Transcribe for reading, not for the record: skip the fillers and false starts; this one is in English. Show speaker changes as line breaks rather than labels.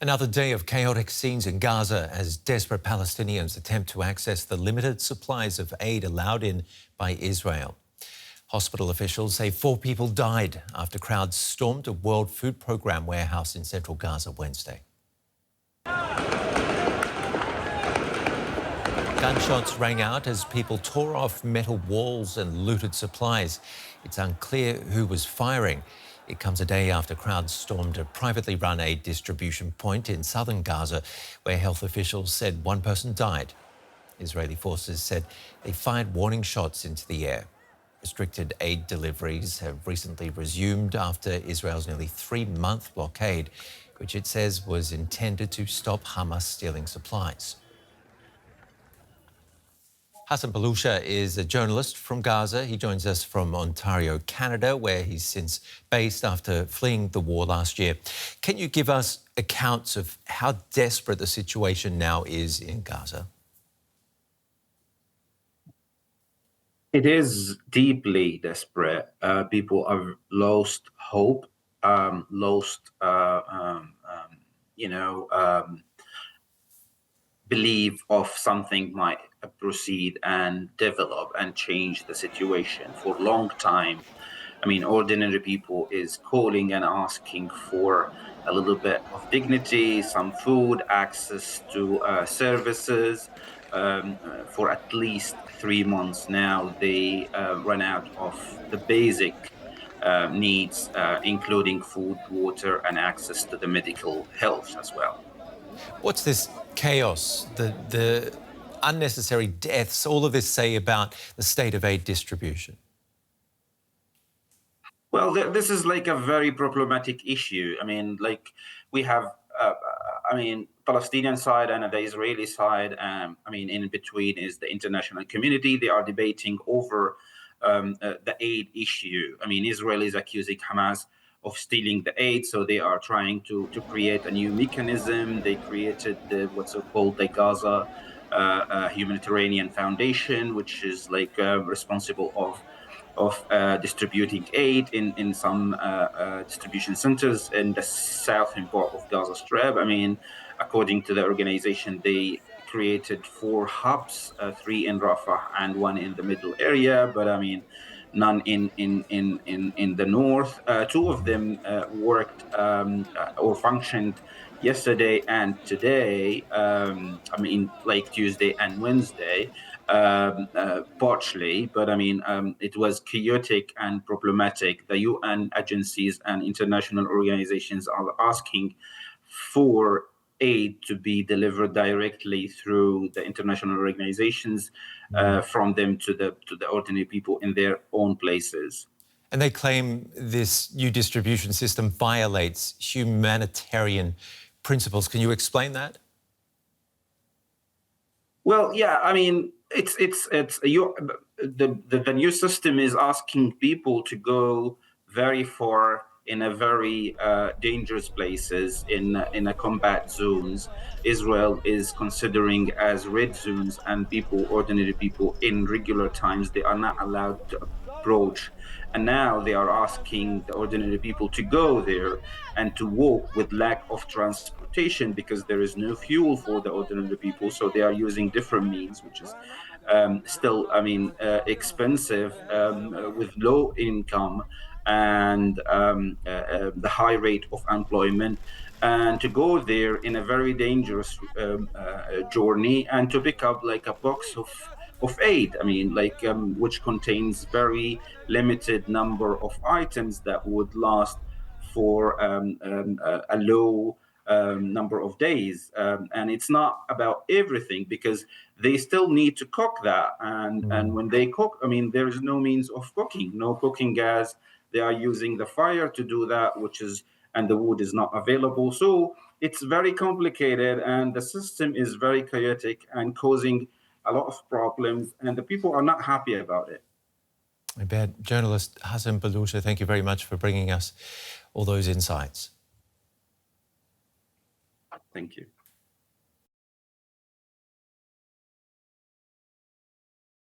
Another day of chaotic scenes in Gaza as desperate Palestinians attempt to access the limited supplies of aid allowed in by Israel. Hospital officials say 4 people died after crowds stormed a World Food Programme warehouse in central Gaza Wednesday. Gunshots rang out as people tore off metal walls and looted supplies. It's unclear who was firing. It comes a day after crowds stormed a privately run aid distribution point in southern Gaza, where health officials said 1 person died. Israeli forces said they fired warning shots into the air. Restricted aid deliveries have recently resumed after Israel's nearly 3-month blockade, which it says was intended to stop Hamas stealing supplies. Hazem Balousha is a journalist from Gaza. He joins us from Ontario, Canada, where he's since based after fleeing the war last year. Can you give us accounts of how desperate the situation now is in Gaza?
It is deeply desperate. People have lost hope, belief of something might proceed and develop and change the situation. For a long time, I mean, ordinary people is calling and asking for a little bit of dignity, some food, access to services. For at least 3 months now, they run out of the basic needs, including food, water, and access to the medical health as well.
What's this chaos, the unnecessary deaths, all of this say about the state of aid distribution?
Well, this is like a very problematic issue. I mean, like we have, Palestinian side and the Israeli side. In between is the international community. They are debating over the aid issue. I mean, Israel is accusing Hamas of stealing the aid, so they are trying to create a new mechanism. They created what's called the Gaza Humanitarian Foundation, which is like responsible of distributing aid in some distribution centers in the southern part of Gaza Strip. I mean, according to the organization, they created 4 hubs, 3 in Rafah and 1 in the middle area, but I mean, none in the north. 2 of them worked or functioned yesterday and today. Like Tuesday and Wednesday, partially, but it was chaotic and problematic. The UN agencies and international organizations are asking for aid to be delivered directly through the international organizations from them to the ordinary people in their own places.
And they claim this new distribution system violates humanitarian principles. Can you explain that?
Well, yeah, I mean, the new system is asking people to go very far in a very dangerous places in a combat zones. Israel is considering as red zones, and ordinary people in regular times, they are not allowed to approach. And now they are asking the ordinary people to go there and to walk with lack of transportation because there is no fuel for the ordinary people. So they are using different means, which is still, expensive with low income and the high rate of employment, and to go there in a very dangerous journey and to pick up like a box of aid, which contains very limited number of items that would last for a low number of days. And it's not about everything because they still need to cook that. And when they cook, there is no means of cooking, no cooking gas. They are using the fire to do that, and the wood is not available. So it's very complicated, and the system is very chaotic and causing a lot of problems, and the people are not happy about it.
I bet. Journalist Hazem Balousha, thank you very much for bringing us all those insights.
Thank you.